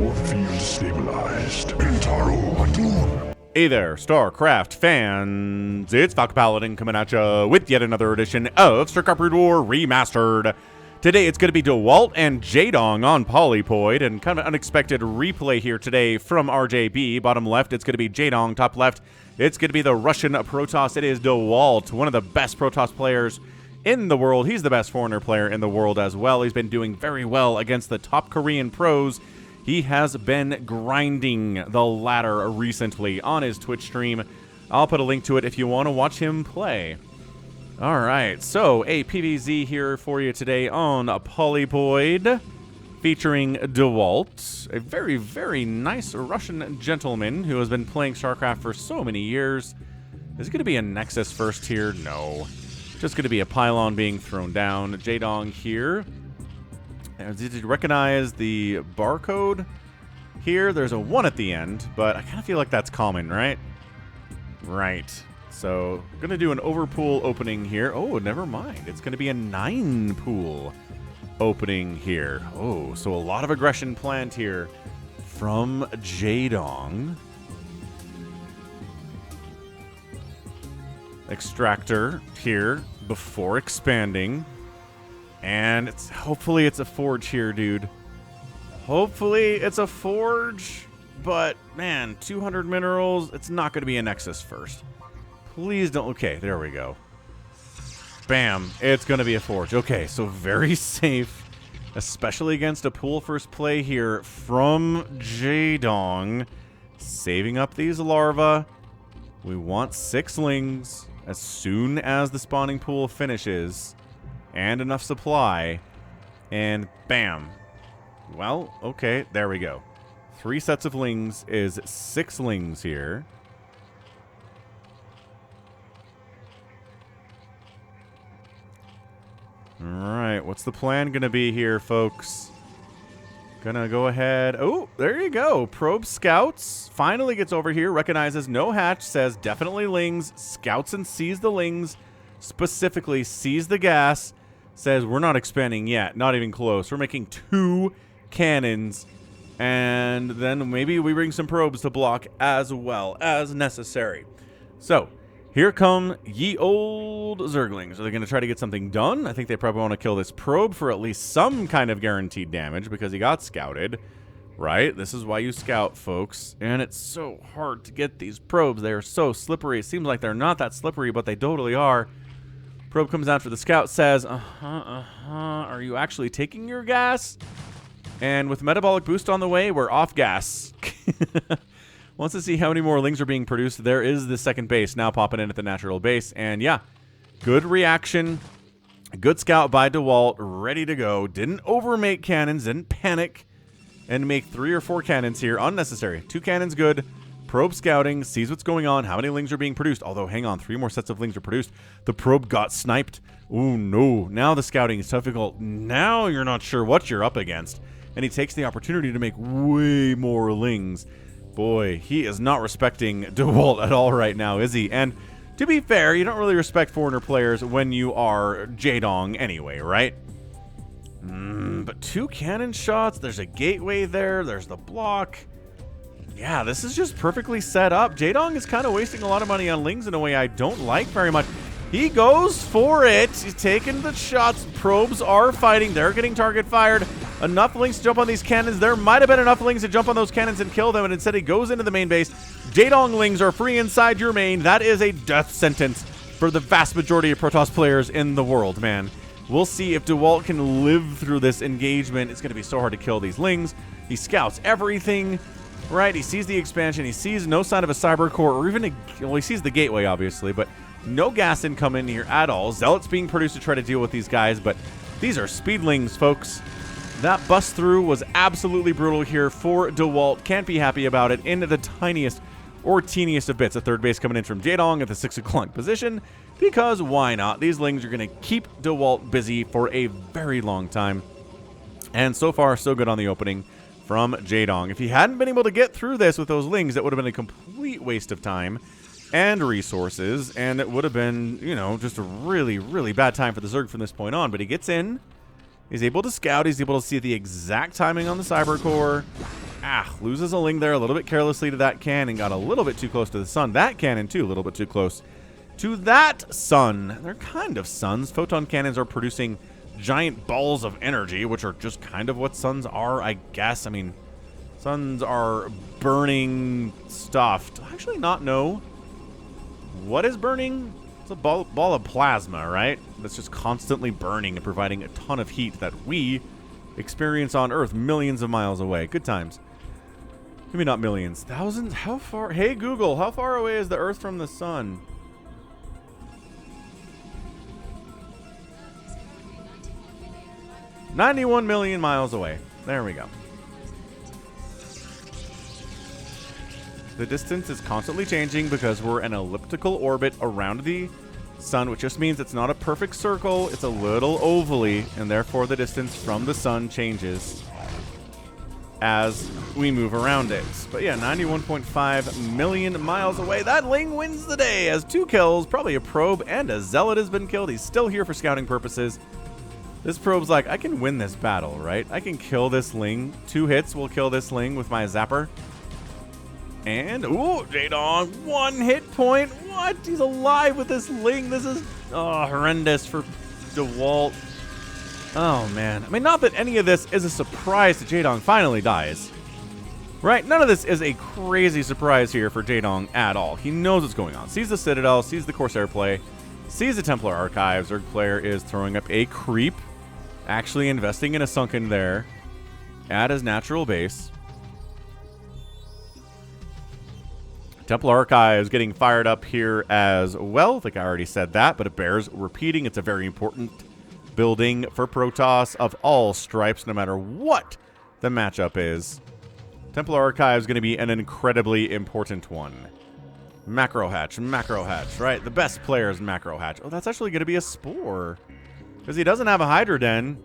Core field stabilized. Intaro Atun. Hey there, StarCraft fans! It's Falcon Paladin coming at you with yet another edition of StarCraft War Remastered. Today it's going to be Dewalt and Jaedong on Polypoid, and kind of an unexpected replay here today from RJB. Bottom left, it's going to be Jaedong. Top left, it's going to be the Russian Protoss. It is Dewalt, one of the best Protoss players in the world. He's the best foreigner player in the world as well. He's been doing very well against the top Korean pros. He has been grinding the ladder recently on his Twitch stream. I'll put a link to it if you want to watch him play. All right, so a PvZ here for you today on a Polypoid featuring Dewalt, a very, very nice Russian gentleman who has been playing StarCraft for so many years. Is it going to be a Nexus first here? No. Just going to be a pylon being thrown down. Jaedong here. Did you recognize the barcode here? There's a 1 at the end, but I kind of feel like that's common, right? Right. So, I'm going to do an overpool opening here. Oh, never mind. It's going to be a 9 pool opening here. Oh, so a lot of aggression planned here from Jaedong. Extractor here before expanding. And hopefully it's a forge here, dude. Hopefully it's a forge. But, man, 200 minerals. It's not going to be a Nexus first. Please don't. Okay, there we go. Bam. It's going to be a forge. Okay, so very safe. Especially against a pool first play here from Jaedong. Saving up these larvae. We want 6 lings as soon as the spawning pool finishes. And enough supply. And bam. Well, okay, there we go. 3 sets of lings is 6 lings here. Alright, what's the plan gonna be here, folks? Gonna go ahead. Oh, there you go. Probe scouts. Finally gets over here. Recognizes no hatch. Says definitely lings. Scouts and sees the lings. Specifically sees the gas. Says we're not expanding yet. Not even close. We're making 2 cannons. And then maybe we bring some probes to block as well as necessary. So, here come ye old Zerglings. Are they going to try to get something done? I think they probably want to kill this probe for at least some kind of guaranteed damage because he got scouted. Right? This is why you scout, folks. And it's so hard to get these probes. They are so slippery. It seems like they're not that slippery, but they totally are. Probe comes out for the scout, says, are you actually taking your gas? And with metabolic boost on the way, we're off gas. Wants to see how many more lings are being produced. There is the second base now popping in at the natural base. And yeah, good reaction. Good scout by Dewalt, ready to go. Didn't overmake cannons, didn't panic. And make 3 or 4 cannons here. Unnecessary. 2 cannons good. Probe scouting, sees what's going on, how many lings are being produced. Although, hang on, 3 more sets of lings are produced. The probe got sniped. Ooh, no. Now the scouting is difficult. Now you're not sure what you're up against. And he takes the opportunity to make way more lings. Boy, he is not respecting Dewalt at all right now, is he? And to be fair, you don't really respect foreigner players when you are Jaedong anyway, right? But 2 cannon shots, there's a gateway there, there's the block. Yeah, this is just perfectly set up. Jaedong is kind of wasting a lot of money on lings in a way I don't like very much. He goes for it. He's taking the shots. Probes are fighting. They're getting target fired. Enough lings to jump on these cannons. There might have been enough lings to jump on those cannons and kill them, and instead he goes into the main base. Jaedong lings are free inside your main. That is a death sentence for the vast majority of Protoss players in the world, man. We'll see if Dewalt can live through this engagement. It's going to be so hard to kill these lings. He scouts everything. Right, he sees the expansion. He sees no sign of a cyber core or even well, he sees the gateway, obviously, but no gas income in here at all. Zealots being produced to try to deal with these guys, but these are speedlings, folks. That bust through was absolutely brutal here for Dewalt. Can't be happy about it in the tiniest or teeniest of bits. A third base coming in from Jaedong at the 6 o'clock position, because why not? These lings are going to keep Dewalt busy for a very long time. And so far, so good on the opening from Jaedong. If he hadn't been able to get through this with those lings, that would have been a complete waste of time and resources, and it would have been, you know, just a really, really bad time for the Zerg from this point on. But he gets in, he's able to scout, he's able to see the exact timing on the cyber core, Loses a Ling there a little bit carelessly to that cannon. Got a little bit too close to the sun. That cannon, too, a little bit too close to that sun. They're kind of suns. Photon cannons are producing giant balls of energy, which are just kind of what suns are, I guess. I mean, suns are burning stuff. Do I actually not know what is burning? It's a ball of plasma, right? That's just constantly burning and providing a ton of heat that we experience on Earth millions of miles away. Good times. Maybe not millions. Thousands? How far? Hey, Google, how far away is the Earth from the sun? $91 million miles away. There we go. The distance is constantly changing because we're in an elliptical orbit around the sun, which just means it's not a perfect circle. It's a little ovally, and therefore the distance from the sun changes as we move around it. But yeah, 91.5 million miles away. That Ling wins the day as 2 kills, probably a probe, and a zealot has been killed. He's still here for scouting purposes. This probe's like, I can win this battle, right? I can kill this Ling. 2 hits will kill this Ling with my zapper. And, ooh, Jaedong, 1 hit point. What? He's alive with this Ling. This is horrendous for Dewalt. Oh, man. I mean, not that any of this is a surprise that Jaedong finally dies. Right? None of this is a crazy surprise here for Jaedong at all. He knows what's going on. Sees the Citadel, sees the Corsair play, sees the Templar Archives. Zerg player is throwing up a creep. Actually investing in a sunken there at his natural base. Templar Archives getting fired up here as well. I think I already said that, but it bears repeating. It's a very important building for Protoss of all stripes, no matter what the matchup is. Templar Archives going to be an incredibly important one. Macro hatch, right? The best player is macro hatch. Oh, that's actually going to be a Spore. Because he doesn't have a Hydra Den,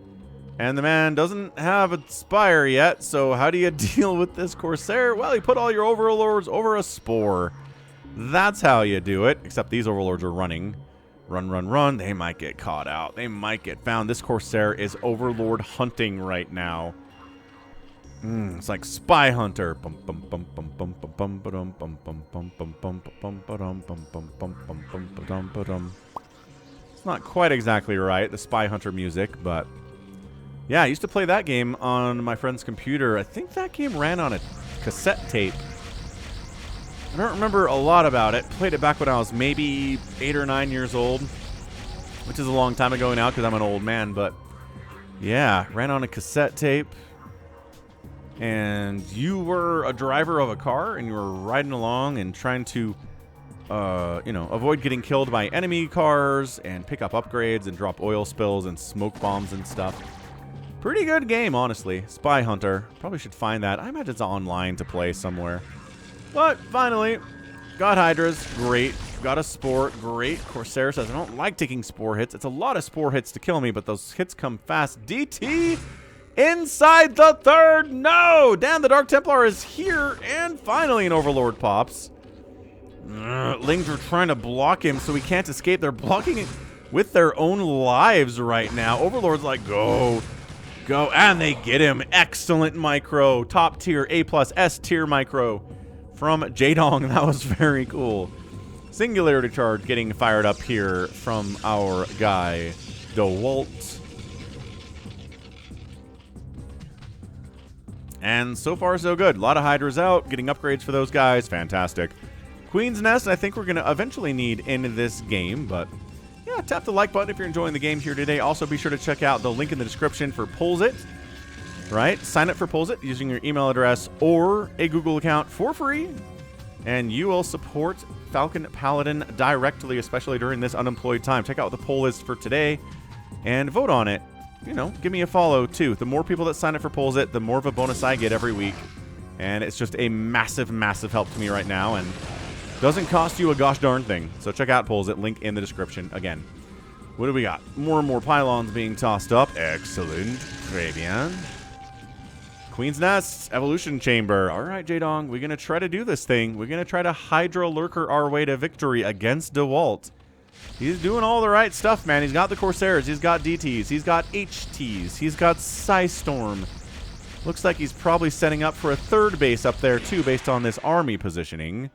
and the man doesn't have a Spire yet, so how do you deal with this Corsair? Well, you put all your Overlords over a Spore. That's how you do it, except these Overlords are running. Run. They might get caught out. They might get found. This Corsair is Overlord hunting right now. It's like Spy Hunter. It's not quite exactly right, the Spy Hunter music, but yeah, I used to play that game on my friend's computer. I think that game ran on a cassette tape. I don't remember a lot about it. Played it back when I was maybe 8 or 9 years old, which is a long time ago now because I'm an old man, but yeah, ran on a cassette tape. And you were a driver of a car, and you were riding along and trying to, avoid getting killed by enemy cars and pick up upgrades and drop oil spills and smoke bombs and stuff. Pretty good game, honestly. Spy Hunter. Probably should find that. I imagine it's online to play somewhere. But finally, got Hydras. Great. Got a Spore. Great. Corsair says, I don't like taking Spore hits. It's a lot of Spore hits to kill me, but those hits come fast. DT inside the third. No! Damn, the Dark Templar is here, and finally an Overlord pops. Lings are trying to block him so he can't escape. They're blocking it with their own lives right now. Overlord's like, go, and they get him. Excellent micro. Top tier, A+, S tier micro from Jaedong. That was very cool. Singularity charge getting fired up here from our guy, Dewalt. And so far, so good. A lot of Hydras out, getting upgrades for those guys. Fantastic. Queen's Nest, I think we're going to eventually need in this game, but yeah, tap the like button if you're enjoying the game here today. Also, be sure to check out the link in the description for Pulls It, right? Sign up for Pulls It using your email address or a Google account for free, and you will support Falcon Paladin directly, especially during this unemployed time. Check out what the poll is for today and vote on it. You know, give me a follow, too. The more people that sign up for Pulls It, the more of a bonus I get every week. And it's just a massive, massive help to me right now, and doesn't cost you a gosh darn thing. So check out Pulls It, link in the description. Again, what do we got? More and more pylons being tossed up. Excellent. Très bien. Queen's Nest, Evolution Chamber. All right, Jaedong, we're going to try to do this thing. We're going to try to Hydra Lurker our way to victory against Dewalt. He's doing all the right stuff, man. He's got the Corsairs. He's got DTs. He's got HTs. He's got Psystorm. Looks like he's probably setting up for a third base up there, too, based on this army positioning.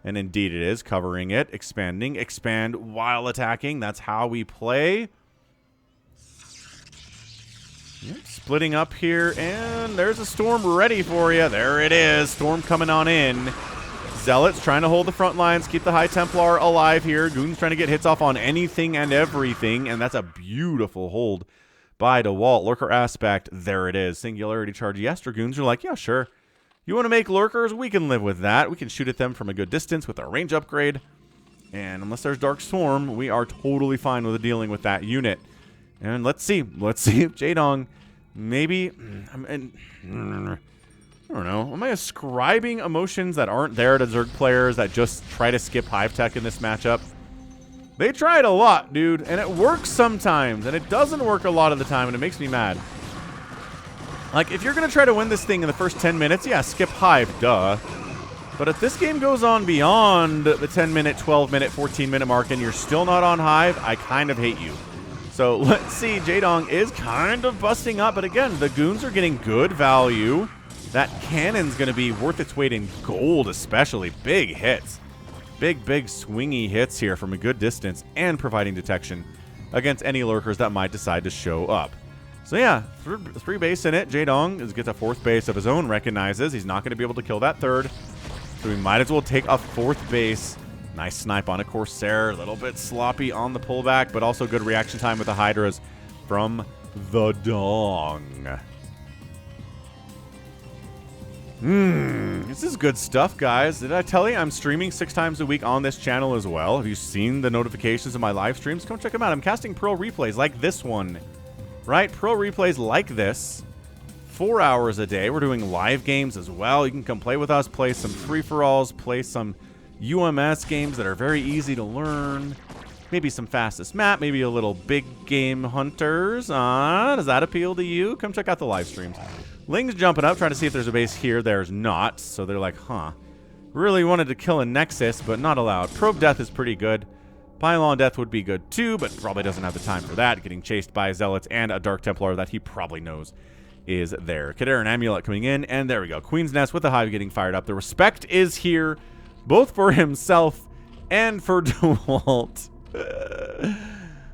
And indeed it is. Covering it, expanding, expand while attacking. That's how we play. Yep, splitting up here, and there's a storm ready for you. There it is. Storm coming on in. Zealots trying to hold the front lines, keep the High Templar alive here. Goons trying to get hits off on anything and everything, and that's a beautiful hold by Dewalt. Lurker aspect, there it is. Singularity charge. Yes, Dragoons are like, yeah, sure. You want to make lurkers? We can live with that. We can shoot at them from a good distance with our range upgrade. And unless there's Dark Storm, we are totally fine with dealing with that unit. And let's see. Let's see if Jaedong maybe... I don't know. Am I ascribing emotions that aren't there to Zerg players that just try to skip Hive Tech in this matchup? They try it a lot, dude, and it works sometimes, and it doesn't work a lot of the time, and it makes me mad. Like, if you're going to try to win this thing in the first 10 minutes, yeah, skip Hive, duh. But if this game goes on beyond the 10-minute, 12-minute, 14-minute mark, and you're still not on Hive, I kind of hate you. So, let's see. Jaedong is kind of busting up, but again, the Goons are getting good value. That cannon's going to be worth its weight in gold, especially. Big hits. Big, big swingy hits here from a good distance and providing detection against any lurkers that might decide to show up. So yeah, three base in it. Jaedong gets a fourth base of his own, recognizes he's not going to be able to kill that third. So we might as well take a fourth base. Nice snipe on a Corsair. A little bit sloppy on the pullback, but also good reaction time with the Hydras from the Dong. This is good stuff, guys. Did I tell you I'm streaming 6 times a week on this channel as well? Have you seen the notifications of my live streams? Come check them out. I'm casting pro replays like this one, right? Pro replays like this, 4 hours a day. We're doing live games as well. You can come play with us, play some free-for-alls, play some UMS games that are very easy to learn. Maybe some fastest map, maybe a little big game hunters. Does that appeal to you? Come check out the live streams. Ling's jumping up, trying to see if there's a base here. There's not. So they're like, huh. Really wanted to kill a Nexus, but not allowed. Probe death is pretty good. Pylon death would be good too, but probably doesn't have the time for that. Getting chased by Zealots and a Dark Templar that he probably knows is there. Kaderan Amulet coming in, and there we go. Queen's Nest with the Hive getting fired up. The respect is here, both for himself and for Dewalt.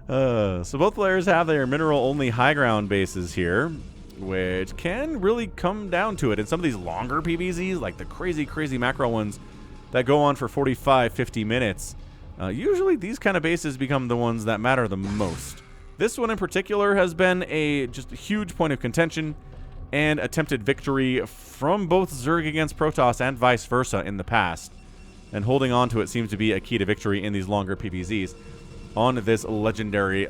So both players have their mineral-only high ground bases here, which can really come down to it. In some of these longer PvZs, like the crazy macro ones that go on for 45, 50 minutes, usually these kind of bases become the ones that matter the most. This one in particular has been just a huge point of contention and attempted victory from both Zerg against Protoss and vice versa in the past. And holding on to it seems to be a key to victory in these longer PvZs on this legendary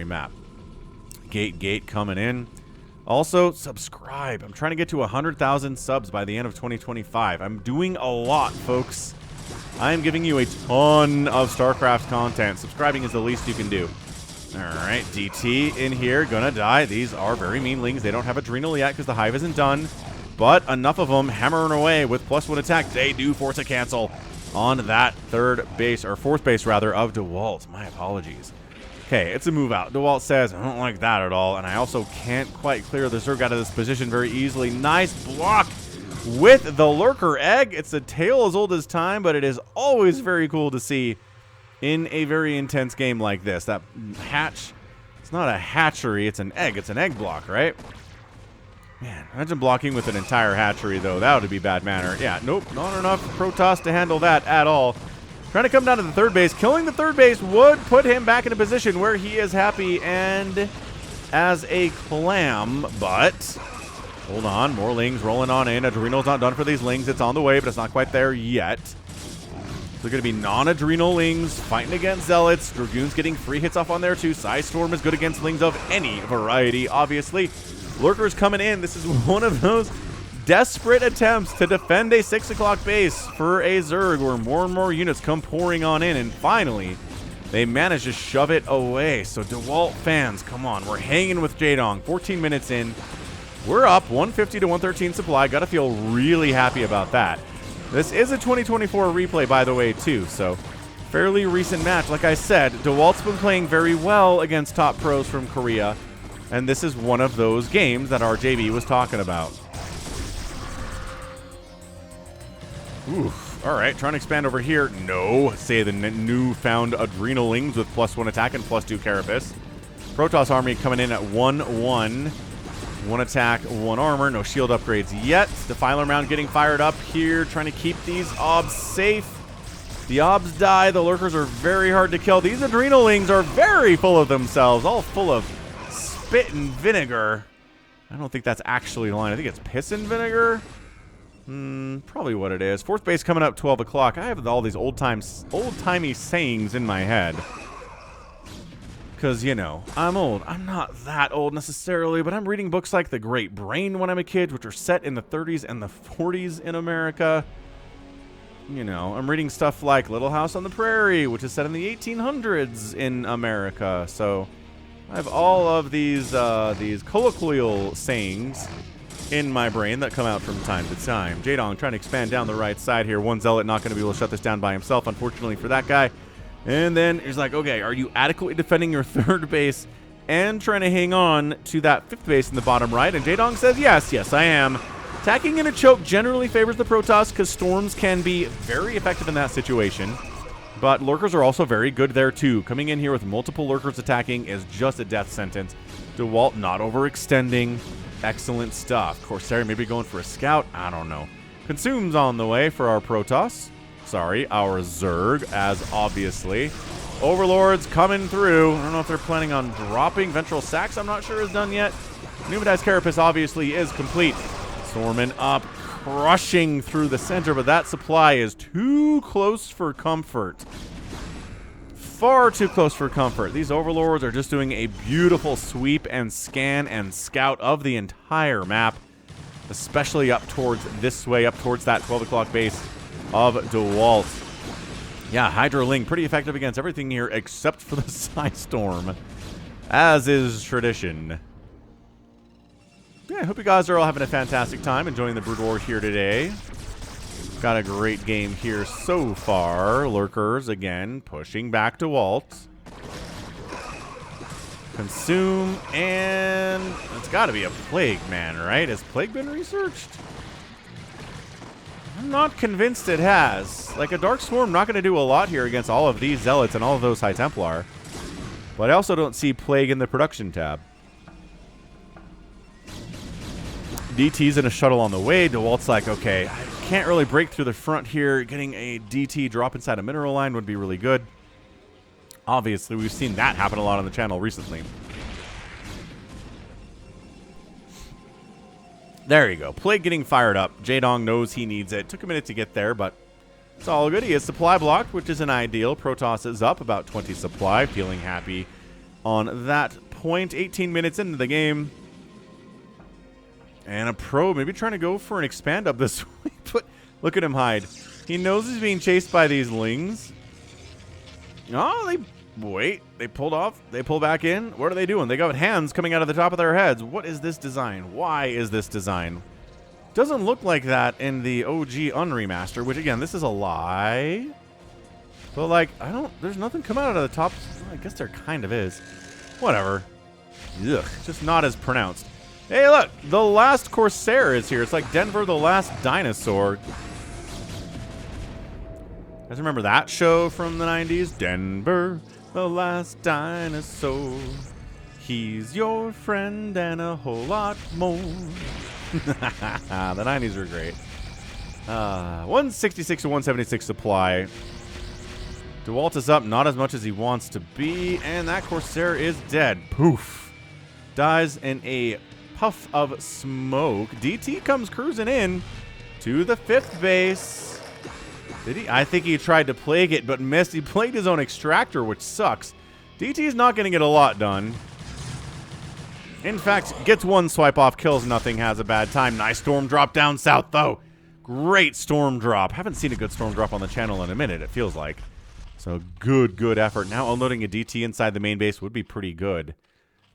map. Gate coming in. Also, subscribe. I'm trying to get to 100,000 subs by the end of 2025. I'm doing a lot, folks. I am giving you a ton of StarCraft content. Subscribing is the least you can do. All right, DT in here, gonna die. These are very mean Lings. They don't have Adrenal yet because the Hive isn't done. But enough of them hammering away with +1 attack. They do force a cancel on that third base, or fourth base rather, of Dewalt. My apologies. Okay, it's a move out. Dewalt says, I don't like that at all, and I also can't quite clear the Zerg out of this position very easily. Nice block with the Lurker Egg. It's a tale as old as time, but it is always very cool to see in a very intense game like this. That hatch, it's not a hatchery, it's an egg. It's an egg block, right? Man, imagine blocking with an entire hatchery, though. That would be bad manner. Yeah, nope, not enough Protoss to handle that at all. Trying to come down to the third base. Killing the third base would put him back in a position where he is happy and as a clam, but hold on. More Lings rolling on in. Adrenal's not done for these Lings. It's on the way, but it's not quite there yet. So going to be non-Adrenal Lings fighting against Zealots. Dragoons getting free hits off on there too. Storm is good against Lings of any variety, obviously. Lurkers coming in. This is one of those desperate attempts to defend a 6 o'clock base for a Zerg where more and more units come pouring on in, and finally they manage to shove it away. So Dewalt fans, come on, we're hanging with Jaedong. 14 minutes in, we're up 150 to 113 supply. Gotta feel really happy about that. This is a 2024 replay, by the way, too, so fairly recent match. Like I said, Dewalt's been playing very well against top pros from Korea. And this is one of those games that RJB was talking about. Oof. All right, trying to expand over here. No, say the newfound Adrenalings with +1 attack and +2 Carapace. Protoss army coming in at 1-1. 1 attack, 1 armor. No shield upgrades yet. Defiler round getting fired up here, trying to keep these obs safe. The obs die. The lurkers are very hard to kill. These Adrenalings are very full of themselves, all full of spit and vinegar. I don't think that's actually the line. I think it's piss and vinegar. Probably what it is. 4th base coming up 12 o'clock. I have all these old-timey sayings in my head. Because, you know, I'm old. I'm not that old necessarily, but I'm reading books like The Great Brain when I'm a kid, which are set in the 30s and the 40s in America. You know, I'm reading stuff like Little House on the Prairie, which is set in the 1800s in America. So I have all of these colloquial sayings in my brain that come out from time to time. Jaedong trying to expand down the right side here. One Zealot not going to be able to shut this down by himself, unfortunately for that guy. And then he's like, okay, are you adequately defending your 3rd base and trying to hang on to that 5th base in the bottom right? And Jaedong says, yes, I am. Attacking in a choke generally favors the Protoss because storms can be very effective in that situation. But lurkers are also very good there too. Coming in here with multiple lurkers attacking is just a death sentence. Dewalt not overextending. Excellent stuff. Corsair maybe going for a scout. I don't know. Consumes on the way for our Protoss. Sorry, our Zerg, as obviously. Overlords coming through. I don't know if they're planning on dropping. Ventral Sacs, I'm not sure is done yet. Pneumatized Carapace obviously is complete. Storming up, crushing through the center, but that supply is too close for comfort. Far too close for comfort. These Overlords are just doing a beautiful sweep and scan and scout of the entire map, especially up towards this way, up towards that 12 o'clock base of Dewalt. Yeah, Hydroling pretty effective against everything here except for the Psystorm, as is tradition. Yeah, I hope you guys are all having a fantastic time enjoying the Brood War here today. Got a great game here so far. Lurkers, again, pushing back to Dewalt. Consume, and it's got to be a Plague Man, right? Has Plague been researched? I'm not convinced it has. Like, a Dark Swarm not going to do a lot here against all of these Zealots and all of those High Templar. But I also don't see Plague in the production tab. DT's in a shuttle on the way. Dewalt's like, okay, I can't really break through the front here. Getting a DT drop inside a mineral line would be really good. Obviously, we've seen that happen a lot on the channel recently. There you go. Plague getting fired up. Jaedong knows he needs it. Took a minute to get there, but it's all good. He is supply blocked, which isn't ideal. Protoss is up about 20 supply. Feeling happy on that point. 18 minutes into the game. And a probe, maybe trying to go for an expand up this way. But look at him hide. He knows he's being chased by these lings. Oh, they pulled off. They pull back in. What are they doing? They got hands coming out of the top of their heads. What is this design? Why is this design? Doesn't look like that in the OG Unremaster, which again, this is a lie. But like, there's nothing coming out of the top. Well, I guess there kind of is. Whatever. Ugh, just not as pronounced. Hey, look, the last Corsair is here. It's like Denver, the last dinosaur. You guys remember that show from the 90s? Denver, the last dinosaur. He's your friend and a whole lot more. The 90s were great. 166 to 176 supply. Dewalt is up, not as much as he wants to be, and that Corsair is dead. Poof. Dies in a puff of smoke. DT comes cruising in to the 5th base. Did he? I think he tried to plague it, but missed. He plagued his own extractor, which sucks. DT's not going to get a lot done. In fact, gets one swipe off, kills nothing, has a bad time. Nice storm drop down south, though. Great storm drop. Haven't seen a good storm drop on the channel in a minute, it feels like. So good effort. Now unloading a DT inside the main base would be pretty good.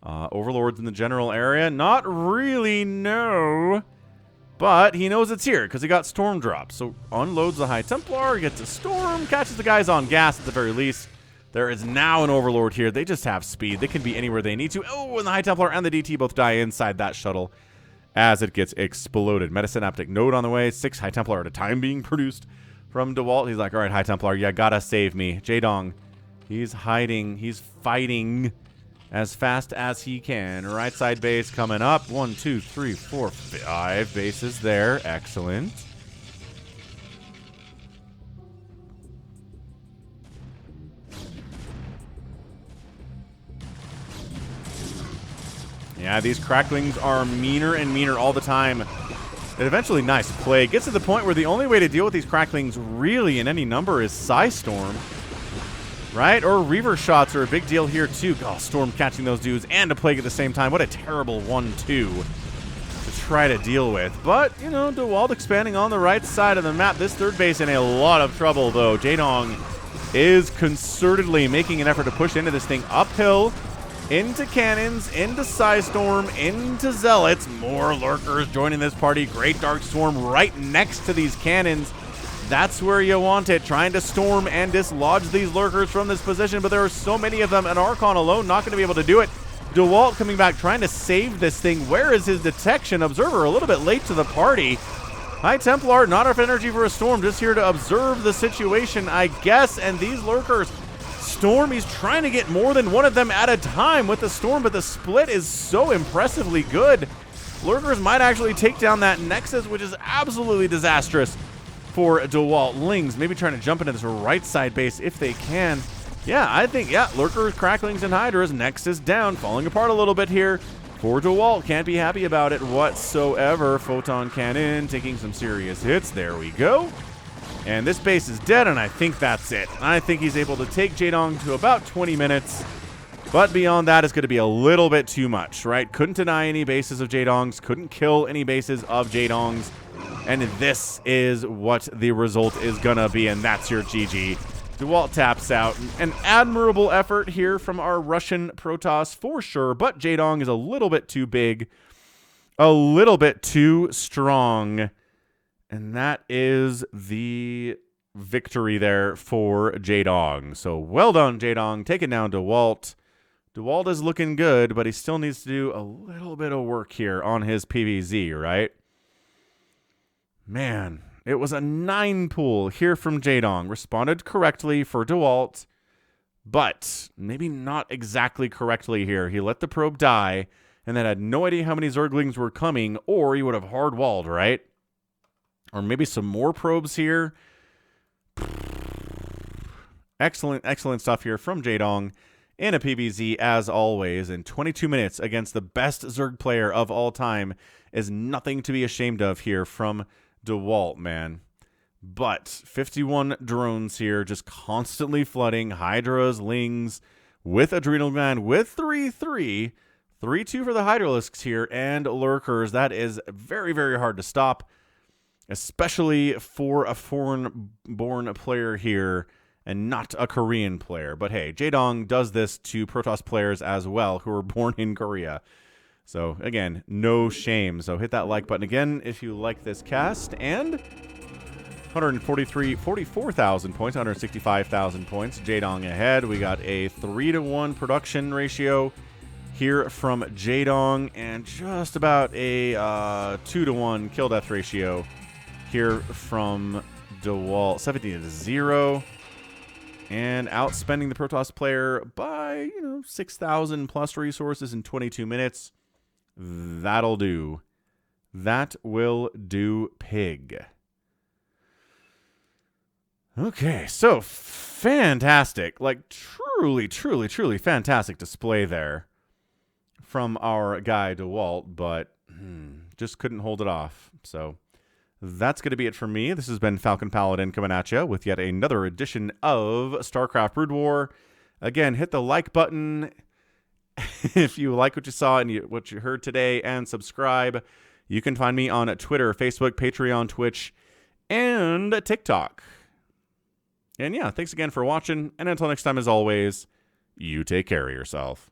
Overlords in the general area, not really, no. But he knows it's here because he got storm drop. So unloads the High Templar, gets a storm, catches the guys on gas at the very least. There is now an Overlord here. They just have speed. They can be anywhere they need to. Oh, and the High Templar and the DT both die inside that shuttle as it gets exploded. Metasynaptic node on the way. 6 High Templar at a time being produced from Dewalt. He's like, all right, High Templar, you gotta save me. Jaedong, he's hiding. He's fighting as fast as he can. Right side base coming up. 1, 2, 3, 4, 5 bases there. Excellent. Yeah, these cracklings are meaner and meaner all the time. And eventually, nice play. Gets to the point where the only way to deal with these cracklings really in any number is Psystorm. Right? Or Reaver shots are a big deal here, too. Oh, Storm catching those dudes and a plague at the same time. What a terrible 1-2 to try to deal with. But, you know, Dewalt expanding on the right side of the map. This third base in a lot of trouble, though. Jaedong is concertedly making an effort to push into this thing uphill. Into cannons, into Psystorm, into Zealots. More lurkers joining this party. Great Dark Swarm right next to these cannons. That's where you want it. Trying to storm and dislodge these lurkers from this position, but there are so many of them, and Archon alone not going to be able to do it. Dewalt coming back, trying to save this thing. Where is his detection? Observer a little bit late to the party. High Templar, not enough energy for a storm, just here to observe the situation, I guess, and these lurkers... Storm, he's trying to get more than one of them at a time with the Storm, but the split is so impressively good. Lurkers might actually take down that Nexus, which is absolutely disastrous for Dewalt. Lings maybe trying to jump into this right side base if they can. Yeah, I think, yeah, Lurkers, Cracklings, and Hydras. Nexus down, falling apart a little bit here for Dewalt. Can't be happy about it whatsoever. Photon Cannon taking some serious hits. There we go. And this base is dead, and I think that's it. I think he's able to take Jaedong to about 20 minutes. But beyond that, it's going to be a little bit too much, right? Couldn't deny any bases of Jaedong's. Couldn't kill any bases of Jaedong's. And this is what the result is going to be, and that's your GG. Dewalt taps out. An admirable effort here from our Russian Protoss for sure, but Jaedong is a little bit too big. A little bit too strong. And that is the victory there for Jaedong. So well done, Jaedong. Taking down Dewalt. Dewalt is looking good, but he still needs to do a little bit of work here on his PvZ, right? Man, it was a 9 pool here from Jaedong. Responded correctly for Dewalt, but maybe not exactly correctly here. He let the probe die and then had no idea how many Zerglings were coming, or he would have hard-walled, right? Or maybe some more probes here. Excellent, excellent stuff here from Jaedong in a PvZ as always. And 22 minutes against the best Zerg player of all time is nothing to be ashamed of here from Dewalt, man. But 51 drones here just constantly flooding. Hydras, Lings with Adrenal Gland with 3-3. 3-2 for the Hydralisks here and Lurkers. That is very, very hard to stop, especially for a foreign-born player here and not a Korean player. But hey, Jaedong does this to Protoss players as well who were born in Korea. So again, no shame. So hit that like button again if you like this cast. And 44,000 points, 165,000 points. Jaedong ahead. We got a 3-to-1 production ratio here from Jaedong and just about a 2-to-1 kill death ratio here from Dewalt. 17-0. And outspending the Protoss player by, 6,000 plus resources in 22 minutes. That'll do. That will do, pig. Okay, so fantastic. Like, truly, truly, truly fantastic display there from our guy Dewalt, but just couldn't hold it off. So that's going to be it for me. This has been Falcon Paladin coming at you with yet another edition of StarCraft Brood War. Again, hit the like button if you like what you saw and what you heard today, and subscribe. You can find me on Twitter, Facebook, Patreon, Twitch, and TikTok. And yeah, thanks again for watching. And until next time, as always, you take care of yourself.